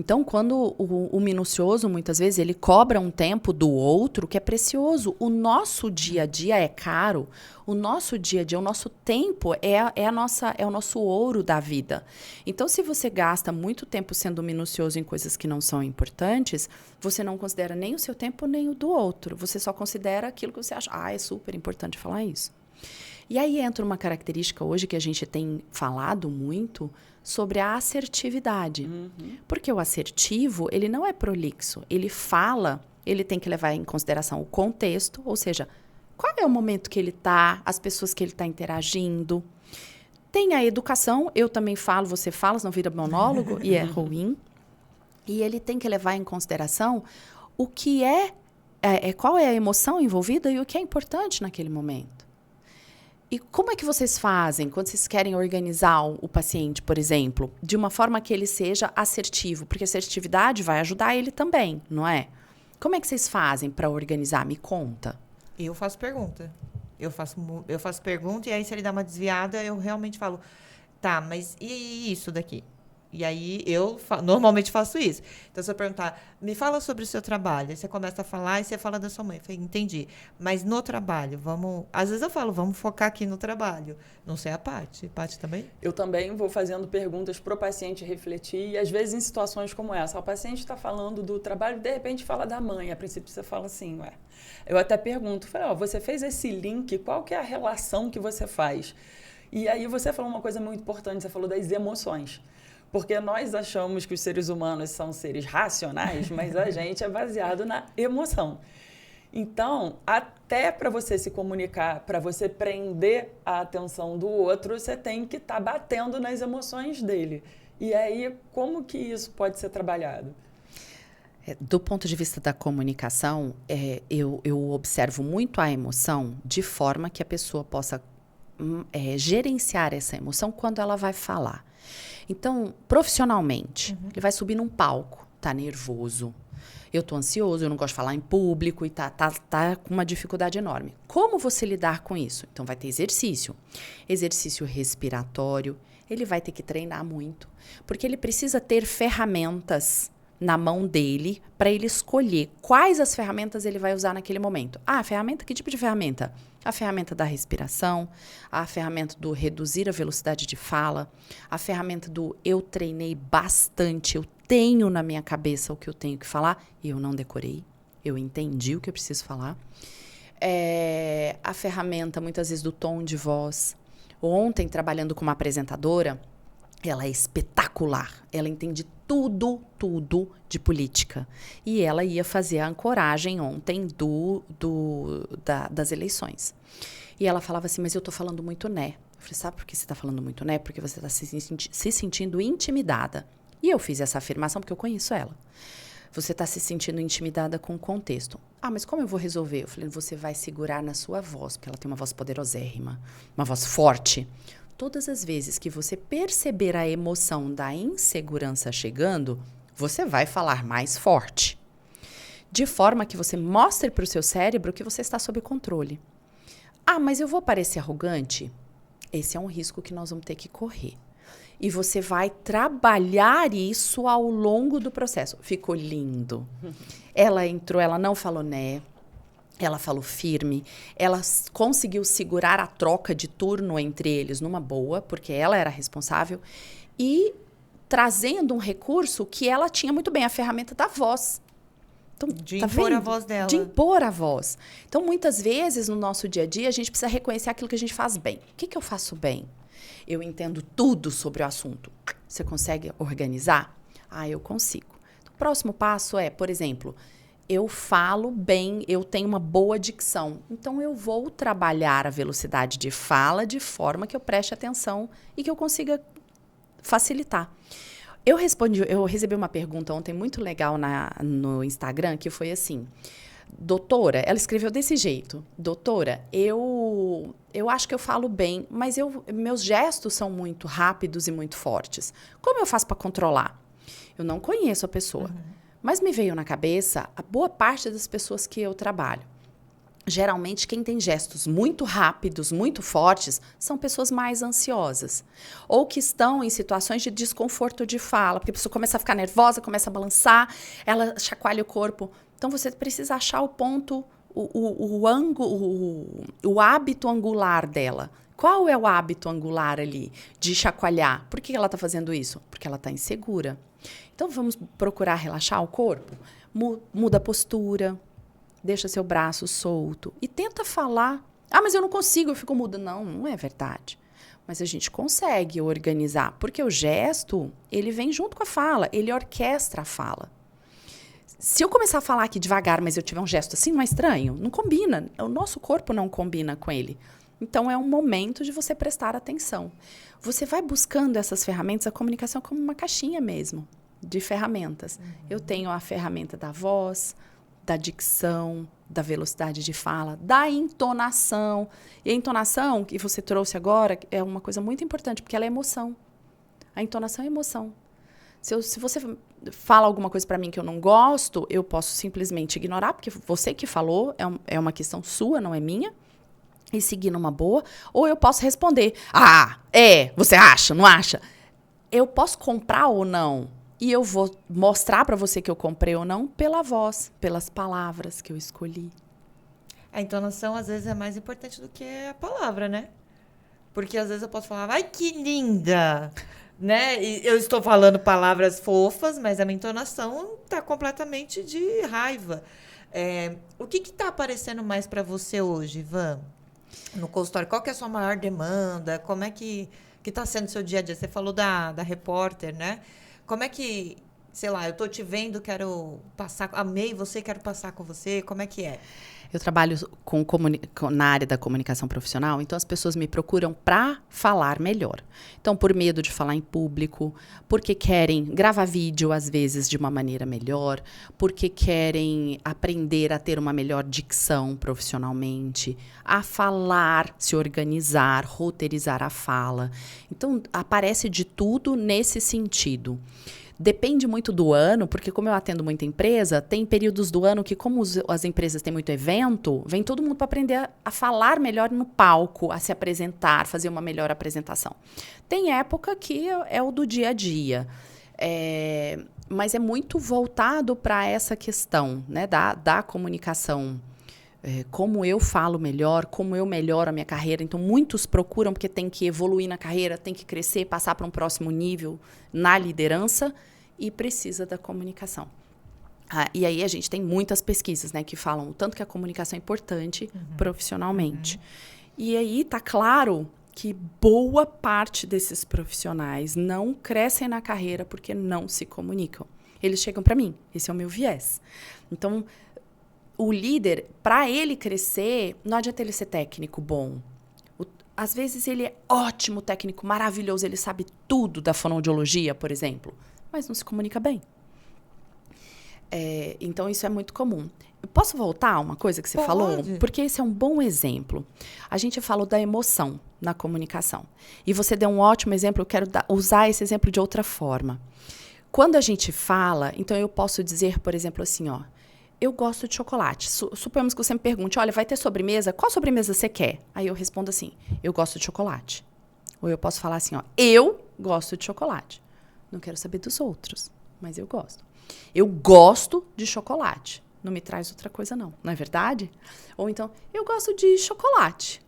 Então, quando o minucioso, muitas vezes, ele cobra um tempo do outro que é precioso. O nosso dia a dia é caro. O nosso dia a dia, o nosso tempo é o nosso ouro da vida. Então, se você gasta muito tempo sendo minucioso em coisas que não são importantes, você não considera nem o seu tempo nem o do outro. Você só considera aquilo que você acha. Ah, é super importante falar isso. E aí entra uma característica hoje que a gente tem falado muito sobre a assertividade. Porque o assertivo, ele não é prolixo. Ele fala, ele tem que levar em consideração o contexto, ou seja, qual é o momento que ele está, as pessoas que ele está interagindo. Tem a educação, eu também falo, você fala, senão vira monólogo e é ruim. E ele tem que levar em consideração o que qual é a emoção envolvida e o que é importante naquele momento. E como é que vocês fazem quando vocês querem organizar o paciente, por exemplo, de uma forma que ele seja assertivo? Porque a assertividade vai ajudar ele também, não é? Como é que vocês fazem para organizar? Me conta. Eu faço pergunta. Eu faço pergunta e aí se ele dá uma desviada, eu realmente falo, tá, mas e isso daqui? E aí eu normalmente faço isso. Então, se eu perguntar, me fala sobre o seu trabalho. Aí você começa a falar e você fala da sua mãe. Eu falei, entendi. Mas no trabalho, às vezes eu falo, vamos focar aqui no trabalho. Não sei a Paty. Paty também? Eu também vou fazendo perguntas para o paciente refletir. E às vezes em situações como essa, o paciente está falando do trabalho e de repente fala da mãe. A princípio você fala assim, ué. Eu até pergunto, você fez esse link, qual que é a relação que você faz? E aí você falou uma coisa muito importante, você falou das emoções. Porque nós achamos que os seres humanos são seres racionais, mas a gente é baseado na emoção. Então, até para você se comunicar, para você prender a atenção do outro, você tem que estar batendo nas emoções dele. E aí, como que isso pode ser trabalhado? Do ponto de vista da comunicação, eu observo muito a emoção de forma que a pessoa possa gerenciar essa emoção quando ela vai falar. Então, profissionalmente, ele vai subir num palco, tá nervoso. Eu tô ansioso, eu não gosto de falar em público e tá com uma dificuldade enorme. Como você lidar com isso? Então, vai ter exercício. Exercício respiratório. Ele vai ter que treinar muito, porque ele precisa ter ferramentas na mão dele para ele escolher quais as ferramentas ele vai usar naquele momento. Ah, ferramenta? Que tipo de ferramenta? A ferramenta da respiração, a ferramenta do reduzir a velocidade de fala, a ferramenta do eu treinei bastante, eu tenho na minha cabeça o que eu tenho que falar e eu não decorei, eu entendi o que eu preciso falar. A ferramenta, muitas vezes, do tom de voz. Ontem, trabalhando com uma apresentadora, ela é espetacular. Ela entende tudo de política. E ela ia fazer a ancoragem ontem das eleições. E ela falava assim, mas eu tô falando muito né. Eu falei, sabe por que você tá falando muito né? Porque você tá se sentindo intimidada. E eu fiz essa afirmação porque eu conheço ela. Você está se sentindo intimidada com o contexto. Ah, mas como eu vou resolver? Eu falei, você vai segurar na sua voz, porque ela tem uma voz poderosérrima, uma voz forte. Todas as vezes que você perceber a emoção da insegurança chegando, você vai falar mais forte. De forma que você mostre para o seu cérebro que você está sob controle. Ah, mas eu vou parecer arrogante? Esse é um risco que nós vamos ter que correr. E você vai trabalhar isso ao longo do processo. Ficou lindo. Ela entrou, ela não falou né. Ela falou firme. Ela conseguiu segurar a troca de turno entre eles numa boa, porque ela era responsável. E trazendo um recurso que ela tinha muito bem, a ferramenta da voz. Então, de impor a voz dela. De impor a voz. Então, muitas vezes, no nosso dia a dia, a gente precisa reconhecer aquilo que a gente faz bem. O que eu faço bem? Eu entendo tudo sobre o assunto. Você consegue organizar? Ah, eu consigo. O próximo passo é, por exemplo, eu falo bem, eu tenho uma boa dicção. Então, eu vou trabalhar a velocidade de fala de forma que eu preste atenção e que eu consiga facilitar. Eu recebi uma pergunta ontem muito legal no Instagram, que foi assim... Doutora, ela escreveu desse jeito. Doutora, eu acho que eu falo bem, mas meus gestos são muito rápidos e muito fortes. Como eu faço para controlar? Eu não conheço a pessoa, mas me veio na cabeça a boa parte das pessoas que eu trabalho. Geralmente, quem tem gestos muito rápidos, muito fortes, são pessoas mais ansiosas. Ou que estão em situações de desconforto de fala, porque a pessoa começa a ficar nervosa, começa a balançar, ela chacoalha o corpo. Então, você precisa achar o ponto, o hábito angular dela. Qual é o hábito angular ali de chacoalhar? Por que ela está fazendo isso? Porque ela está insegura. Então, vamos procurar relaxar o corpo? Muda a postura, deixa seu braço solto e tenta falar. Ah, mas eu não consigo, eu fico muda. Não, não é verdade. Mas a gente consegue organizar, porque o gesto, ele vem junto com a fala, ele orquestra a fala. Se eu começar a falar aqui devagar, mas eu tiver um gesto assim, não é estranho? Não combina. O nosso corpo não combina com ele. Então, é um momento de você prestar atenção. Você vai buscando essas ferramentas, a comunicação como uma caixinha mesmo, de ferramentas. Eu tenho a ferramenta da voz, da dicção, da velocidade de fala, da entonação. E a entonação que você trouxe agora é uma coisa muito importante, porque ela é emoção. A entonação é emoção. Se você fala alguma coisa para mim que eu não gosto, eu posso simplesmente ignorar, porque você que falou, é uma questão sua, não é minha, e seguir numa boa. Ou eu posso responder, você acha, não acha? Eu posso comprar ou não, e eu vou mostrar para você que eu comprei ou não pela voz, pelas palavras que eu escolhi. A entonação, às vezes, é mais importante do que a palavra, né? Porque, às vezes, eu posso falar, ai, que linda! Né? E eu estou falando palavras fofas, mas a minha entonação está completamente de raiva. O que está aparecendo mais para você hoje, Ivan? No consultório, qual que é a sua maior demanda? Como é que que está sendo o seu dia a dia? Você falou da repórter, né? Como é que, sei lá, eu tô te vendo, quero passar, amei você, quero passar com você, como é que é? Eu trabalho na área da comunicação profissional, então as pessoas me procuram para falar melhor. Então, por medo de falar em público, porque querem gravar vídeo, às vezes, de uma maneira melhor, porque querem aprender a ter uma melhor dicção profissionalmente, a falar, se organizar, roteirizar a fala. Então, aparece de tudo nesse sentido. Depende muito do ano, porque como eu atendo muita empresa, tem períodos do ano que, como as empresas têm muito evento, vem todo mundo para aprender a falar melhor no palco, a se apresentar, fazer uma melhor apresentação. Tem época que é o do dia a dia, mas é muito voltado para essa questão, né, da comunicação. Como eu falo melhor, como eu melhoro a minha carreira. Então, muitos procuram porque tem que evoluir na carreira, tem que crescer, passar para um próximo nível na liderança e precisa da comunicação. E aí a gente tem muitas pesquisas, né, que falam o tanto que a comunicação é importante profissionalmente. E aí está claro que boa parte desses profissionais não crescem na carreira porque não se comunicam. Eles chegam para mim, esse é o meu viés. Então, o líder, para ele crescer, não adianta ele ser técnico bom. Às vezes ele é ótimo técnico, maravilhoso, ele sabe tudo da fonoaudiologia, por exemplo, mas não se comunica bem. Então, isso é muito comum. Eu posso voltar a uma coisa que você falou? Porque esse é um bom exemplo. A gente falou da emoção na comunicação. E você deu um ótimo exemplo, eu quero usar esse exemplo de outra forma. Quando a gente fala, então eu posso dizer, por exemplo, assim, ó, eu gosto de chocolate. Suponhamos que você me pergunte, olha, vai ter sobremesa? Qual sobremesa você quer? Aí eu respondo assim, eu gosto de chocolate. Ou eu posso falar assim, ó, eu gosto de chocolate. Não quero saber dos outros, mas eu gosto. Eu gosto de chocolate. Não me traz outra coisa, não. Não é verdade? Ou então, eu gosto de chocolate.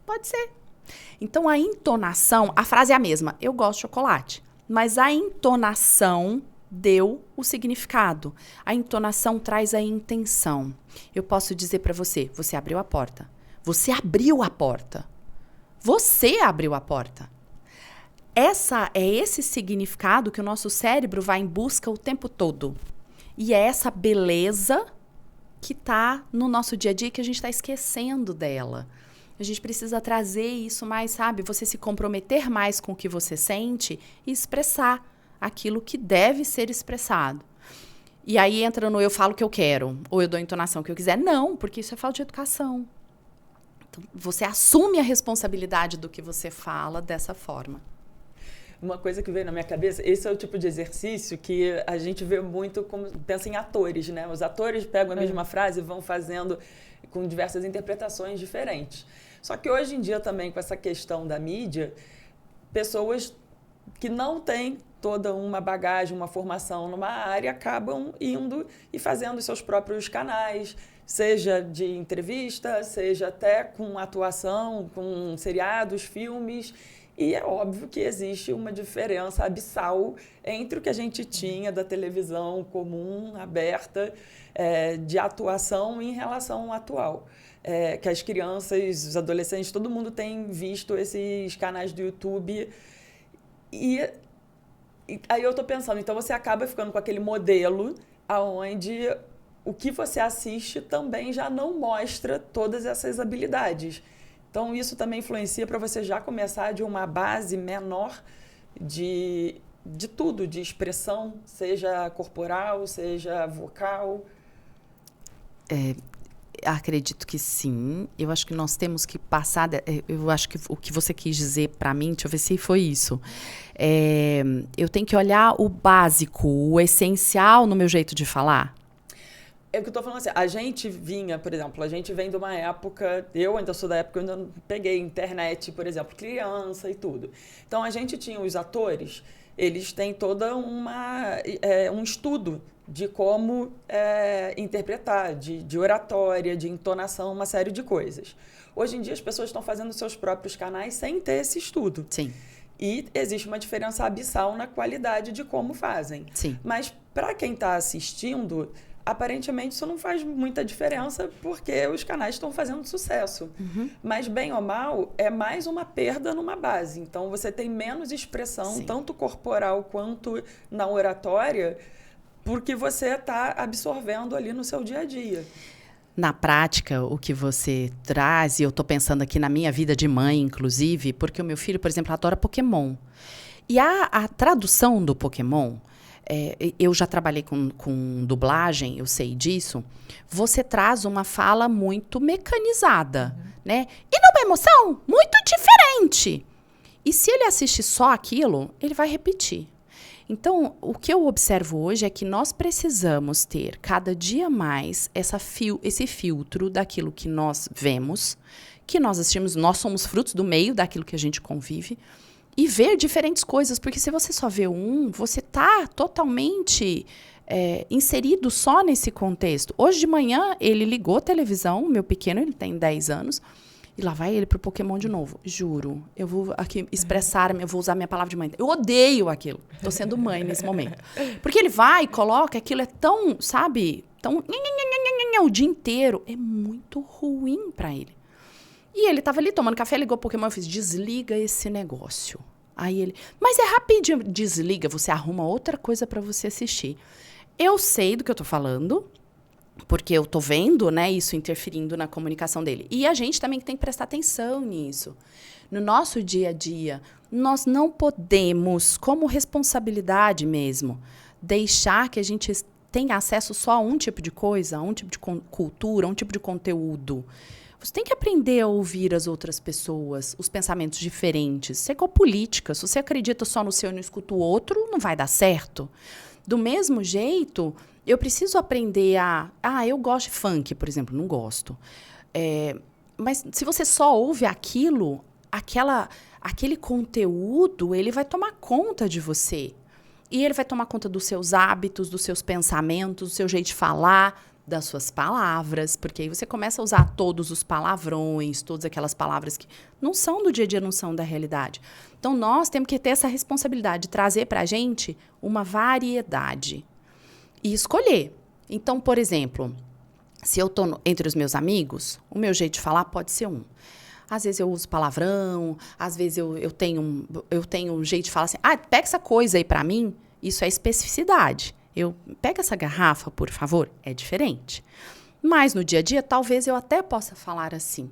Pode ser. Então, a entonação, a frase é a mesma. Eu gosto de chocolate. Mas a entonação deu o significado. A entonação traz a intenção. Eu posso dizer para você, você abriu a porta. Você abriu a porta. Você abriu a porta. Esse significado que o nosso cérebro vai em busca o tempo todo. E é essa beleza que está no nosso dia a dia que a gente está esquecendo dela. A gente precisa trazer isso mais, sabe? Você se comprometer mais com o que você sente e expressar aquilo que deve ser expressado. E aí entra no eu falo o que eu quero, ou eu dou a entonação que eu quiser. Não, porque isso é falta de educação. Então, você assume a responsabilidade do que você fala dessa forma. Uma coisa que veio na minha cabeça, esse é o tipo de exercício que a gente vê muito, como pensa em atores, né? Os atores pegam a mesma frase e vão fazendo com diversas interpretações diferentes. Só que hoje em dia também, com essa questão da mídia, pessoas que não têm toda uma bagagem, uma formação numa área, acabam indo e fazendo seus próprios canais, seja de entrevista, seja até com atuação, com seriados, filmes. E é óbvio que existe uma diferença abissal entre o que a gente tinha da televisão comum, aberta, de atuação em relação ao atual. Que as crianças, os adolescentes, todo mundo tem visto esses canais do YouTube. E aí eu estou pensando, então você acaba ficando com aquele modelo onde o que você assiste também já não mostra todas essas habilidades. Então, isso também influencia para você já começar de uma base menor de tudo, de expressão, seja corporal, seja vocal. Acredito que sim. Eu acho que nós temos que passar... Eu acho que o que você quis dizer para mim, deixa eu ver se foi isso. Eu tenho que olhar o básico, o essencial no meu jeito de falar. É o que eu estou falando assim, a gente vinha, por exemplo, a gente vem de uma época, eu ainda sou da época, eu ainda não peguei internet, por exemplo, criança e tudo. Então, a gente tinha os atores, eles têm toda um estudo de como interpretar, de oratória, de entonação, uma série de coisas. Hoje em dia, as pessoas estão fazendo seus próprios canais sem ter esse estudo. Sim. E existe uma diferença abissal na qualidade de como fazem. Sim. Mas, para quem está assistindo, aparentemente isso não faz muita diferença porque os canais estão fazendo sucesso. Mas, bem ou mal, é mais uma perda numa base. Então, você tem menos expressão, Sim. tanto corporal quanto na oratória, porque você está absorvendo ali no seu dia a dia. Na prática, o que você traz, e eu estou pensando aqui na minha vida de mãe, inclusive, porque o meu filho, por exemplo, adora Pokémon. E a tradução do Pokémon, eu já trabalhei com dublagem, eu sei disso, você traz uma fala muito mecanizada, né? E numa emoção muito diferente. E se ele assiste só aquilo, ele vai repetir. Então, o que eu observo hoje é que nós precisamos ter cada dia mais esse filtro daquilo que nós vemos, que nós assistimos, nós somos frutos do meio daquilo que a gente convive, e ver diferentes coisas, porque se você só vê você está totalmente inserido só nesse contexto. Hoje de manhã, ele ligou a televisão, meu pequeno, ele tem 10 anos, e lá vai ele pro Pokémon de novo. Juro, eu vou aqui eu vou usar minha palavra de mãe. Eu odeio aquilo. Tô sendo mãe nesse momento. Porque ele vai e coloca, aquilo é tão, sabe, tão o dia inteiro. É muito ruim para ele. E ele tava ali tomando café, ligou o Pokémon, eu fiz, desliga esse negócio. Aí ele, mas é rapidinho. Desliga, você arruma outra coisa para você assistir. Eu sei do que eu tô falando, porque eu tô vendo, né, isso interferindo na comunicação dele. E a gente também tem que prestar atenção nisso. No nosso dia a dia, nós não podemos, como responsabilidade mesmo, deixar que a gente tenha acesso só a um tipo de coisa, a um tipo de cultura, a um tipo de conteúdo. Você tem que aprender a ouvir as outras pessoas, os pensamentos diferentes. Isso é igual política. Se você acredita só no seu e não escuta o outro, não vai dar certo. Do mesmo jeito, eu preciso aprender eu gosto de funk, por exemplo, não gosto. Mas se você só ouve aquilo, aquele conteúdo, ele vai tomar conta de você. E ele vai tomar conta dos seus hábitos, dos seus pensamentos, do seu jeito de falar, das suas palavras, porque aí você começa a usar todos os palavrões, todas aquelas palavras que não são do dia a dia, não são da realidade. Então, nós temos que ter essa responsabilidade de trazer para a gente uma variedade e escolher. Então, por exemplo, se eu estou entre os meus amigos, o meu jeito de falar pode ser um. Às vezes eu uso palavrão, às vezes eu tenho um jeito de falar assim, pega essa coisa aí para mim, isso é especificidade. Pega essa garrafa, por favor, é diferente. Mas no dia a dia, talvez eu até possa falar assim.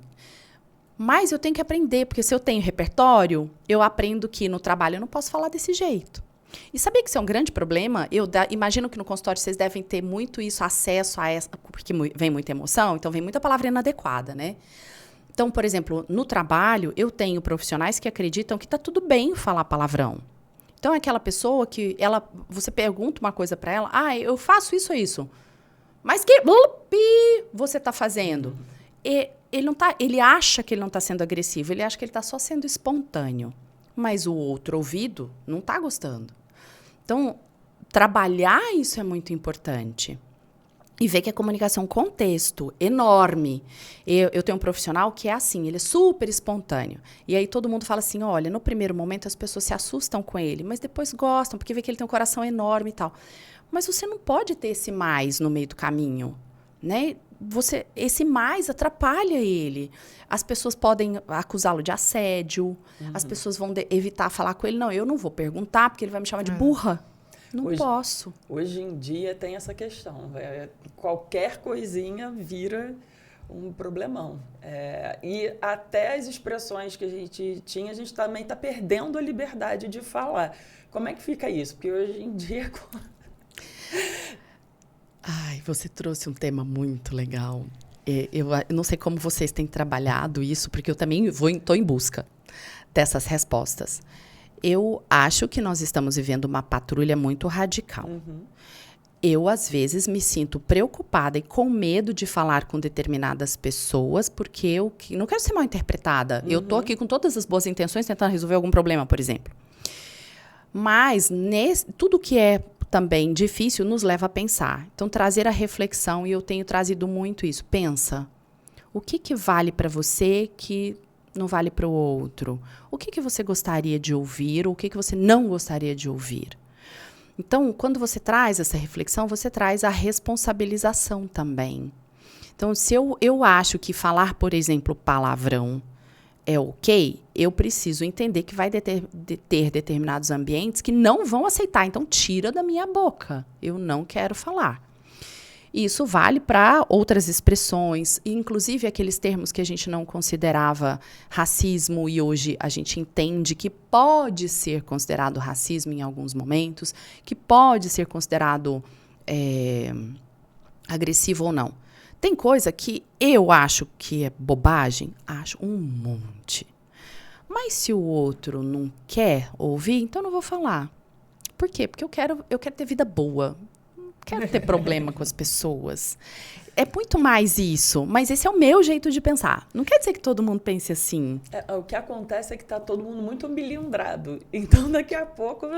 Mas eu tenho que aprender, porque se eu tenho repertório, eu aprendo que no trabalho eu não posso falar desse jeito. E sabia que isso é um grande problema? Imagino que no consultório vocês devem ter muito acesso a essa, porque vem muita emoção, então vem muita palavra inadequada, né? Então, por exemplo, no trabalho, eu tenho profissionais que acreditam que está tudo bem falar palavrão. Então, é aquela pessoa que você pergunta uma coisa para ela, eu faço isso ou isso. Mas que você está fazendo? Ele acha que ele não está sendo agressivo, ele acha que ele está só sendo espontâneo. Mas o outro ouvido não está gostando. Então, trabalhar isso é muito importante. E ver que a comunicação é um contexto enorme. Eu tenho um profissional que é assim, ele é super espontâneo. E aí todo mundo fala assim, olha, no primeiro momento as pessoas se assustam com ele, mas depois gostam, porque vê que ele tem um coração enorme e tal. Mas você não pode ter esse mais no meio do caminho, né? Esse mais atrapalha ele. As pessoas podem acusá-lo de assédio, as pessoas vão evitar falar com ele. Não, eu não vou perguntar, porque ele vai me chamar de burra. Não posso. Hoje em dia tem essa questão. Qualquer coisinha vira um problemão. E até as expressões que a gente tinha, a gente também está perdendo a liberdade de falar. Como é que fica isso? Porque hoje em dia... Você trouxe um tema muito legal. Eu não sei como vocês têm trabalhado isso, porque eu também estou em busca dessas respostas. Eu acho que nós estamos vivendo uma patrulha muito radical. Eu, às vezes, me sinto preocupada e com medo de falar com determinadas pessoas, porque eu não quero ser mal interpretada. Eu estou aqui com todas as boas intenções, tentando resolver algum problema, por exemplo. Mas tudo que é também difícil nos leva a pensar. Então, trazer a reflexão, e eu tenho trazido muito isso. Pensa, o que vale para você que não vale para o outro? O que você gostaria de ouvir ou o que você não gostaria de ouvir? Então, quando você traz essa reflexão, você traz a responsabilização também. Então, se eu acho que falar, por exemplo, palavrão é ok, eu preciso entender que vai ter determinados ambientes que não vão aceitar. Então, tira da minha boca. Eu não quero falar. E isso vale para outras expressões, inclusive aqueles termos que a gente não considerava racismo e hoje a gente entende que pode ser considerado racismo em alguns momentos, que pode ser considerado agressivo ou não. Tem coisa que eu acho que é bobagem, acho um monte. Mas se o outro não quer ouvir, então eu não vou falar. Por quê? Porque eu quero ter vida boa. Não quero ter problema com as pessoas. É muito mais isso, mas esse é o meu jeito de pensar. Não quer dizer que todo mundo pense assim. O que acontece é que está todo mundo muito umbilindrado. Então, daqui a pouco,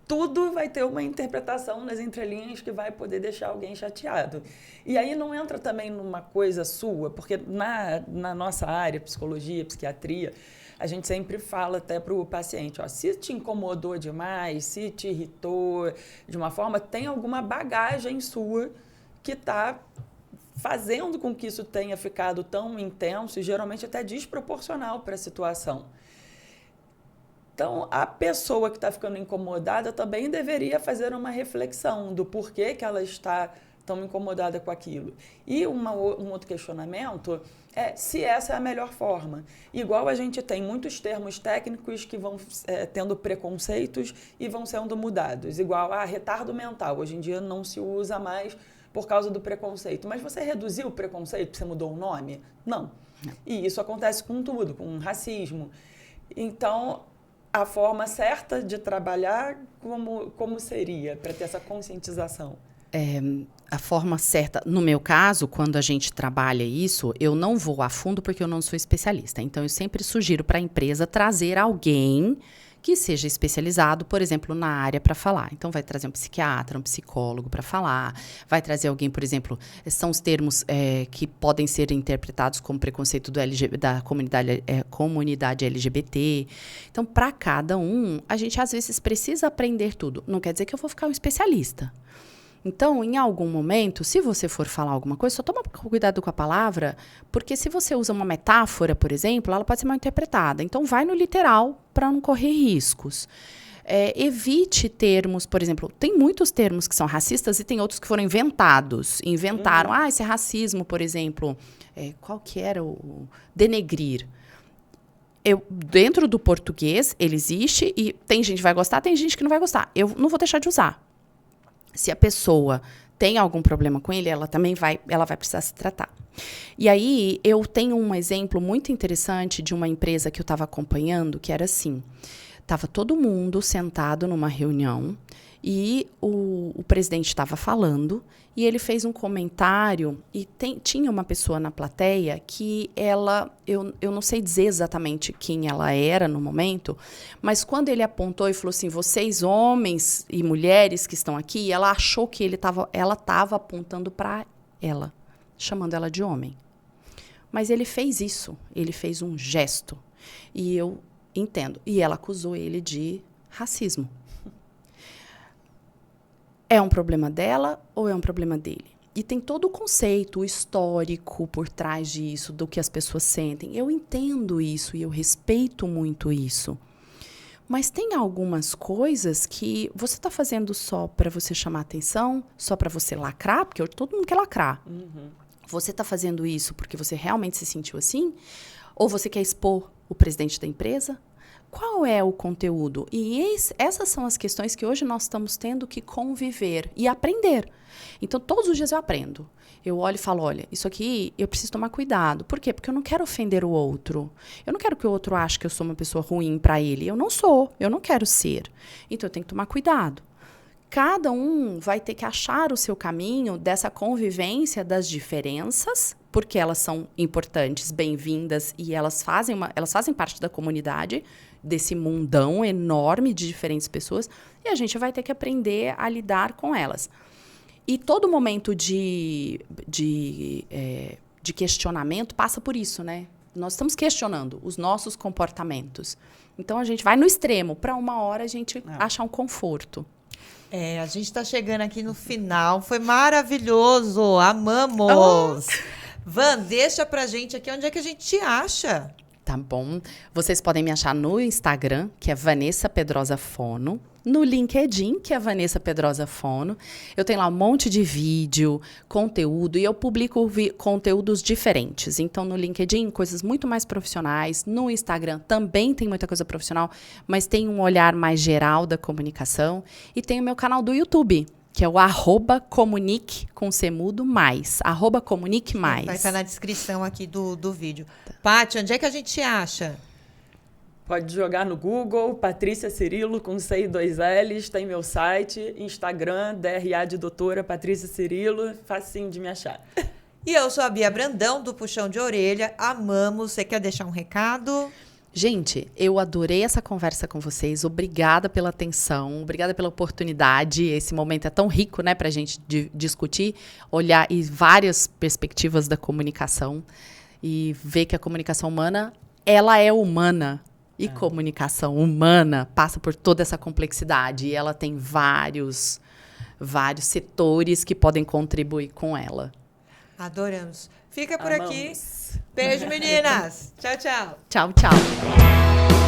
tudo vai ter uma interpretação nas entrelinhas que vai poder deixar alguém chateado. E aí não entra também numa coisa sua, porque na nossa área, psicologia, psiquiatria, a gente sempre fala até para o paciente, ó, se te incomodou demais, se te irritou de uma forma, tem alguma bagagem sua que está fazendo com que isso tenha ficado tão intenso e geralmente até desproporcional para a situação. Então, a pessoa que está ficando incomodada também deveria fazer uma reflexão do porquê que ela está tão incomodada com aquilo. E um outro questionamento é se essa é a melhor forma. Igual a gente tem muitos termos técnicos que vão tendo preconceitos e vão sendo mudados. Igual a retardo mental. Hoje em dia não se usa mais por causa do preconceito. Mas você reduziu o preconceito? Você mudou o nome? Não. E isso acontece com tudo, com racismo. Então, a forma certa de trabalhar, como seria para ter essa conscientização? A forma certa, no meu caso, quando a gente trabalha isso, eu não vou a fundo porque eu não sou especialista. Então, eu sempre sugiro para a empresa trazer alguém que seja especializado, por exemplo, na área para falar. Então, vai trazer um psiquiatra, um psicólogo para falar, vai trazer alguém, por exemplo, são os termos que podem ser interpretados como preconceito da comunidade LGBT. Então, para cada um, a gente às vezes precisa aprender tudo. Não quer dizer que eu vou ficar um especialista. Então, em algum momento, se você for falar alguma coisa, só toma cuidado com a palavra, porque se você usa uma metáfora, por exemplo, ela pode ser mal interpretada. Então, vai no literal para não correr riscos. Evite termos, por exemplo, tem muitos termos que são racistas e tem outros que foram inventados. Inventaram, esse é racismo, por exemplo. Qual que era o denegrir? Dentro do português, ele existe e tem gente que vai gostar, tem gente que não vai gostar. Eu não vou deixar de usar. Se a pessoa tem algum problema com ele, ela vai precisar se tratar. E aí, eu tenho um exemplo muito interessante de uma empresa que eu estava acompanhando, que era assim, estava todo mundo sentado numa reunião e o presidente estava falando e ele fez um comentário e tinha uma pessoa na plateia que eu não sei dizer exatamente quem ela era no momento, mas quando ele apontou e falou assim, vocês homens e mulheres que estão aqui, ela achou que ela estava apontando para ela, chamando ela de homem. Mas ele fez isso, ele fez um gesto e eu entendo. E ela acusou ele de racismo. É um problema dela ou é um problema dele? E tem todo o conceito, o histórico por trás disso, do que as pessoas sentem. Eu entendo isso e eu respeito muito isso. Mas tem algumas coisas que você está fazendo só para você chamar atenção, só para você lacrar, porque todo mundo quer lacrar. Uhum. Você está fazendo isso porque você realmente se sentiu assim? Ou você quer expor o presidente da empresa? Qual é o conteúdo? E essas são as questões que hoje nós estamos tendo que conviver e aprender. Então, todos os dias eu aprendo. Eu olho e falo, olha, isso aqui eu preciso tomar cuidado. Por quê? Porque eu não quero ofender o outro. Eu não quero que o outro ache que eu sou uma pessoa ruim para ele. Eu não sou, eu não quero ser. Então, eu tenho que tomar cuidado. Cada um vai ter que achar o seu caminho dessa convivência das diferenças, porque elas são importantes, bem-vindas, e elas fazem parte da comunidade, desse mundão enorme de diferentes pessoas, e a gente vai ter que aprender a lidar com elas. E todo momento de questionamento passa por isso, né? Nós estamos questionando os nossos comportamentos. Então, a gente vai no extremo, para uma hora a gente achar um conforto. A gente está chegando aqui no final. Foi maravilhoso. Amamos. Van, deixa pra gente aqui onde é que a gente te acha. Tá bom. Vocês podem me achar no Instagram, que é Vanessa Pedrosa Fono. No LinkedIn, que é Vanessa Pedrosa Fono. Eu tenho lá um monte de vídeo, conteúdo, e eu publico conteúdos diferentes. Então, no LinkedIn, coisas muito mais profissionais. No Instagram também tem muita coisa profissional, mas tem um olhar mais geral da comunicação. E tem o meu canal do YouTube, que é o @comunique com semudo mais. @comunique mais. Vai estar na descrição aqui do vídeo. Paty, onde é que a gente te acha? Pode jogar no Google, Patrícia Cirilo, com C e 2 L's, tem meu site, Instagram, DRA de doutora Patrícia Cirilo, facinho de me achar. E eu sou a Bia Brandão, do Puxão de Orelha. Amamos. Você quer deixar um recado? Gente, eu adorei essa conversa com vocês. Obrigada pela atenção, obrigada pela oportunidade. Esse momento é tão rico, né, pra gente discutir, olhar e várias perspectivas da comunicação e ver que a comunicação humana, ela é humana. E comunicação humana passa por toda essa complexidade e ela tem vários setores que podem contribuir com ela. Adoramos. Fica por Amamos. aqui. Beijo, meninas. Tchau, tchau. Tchau, tchau.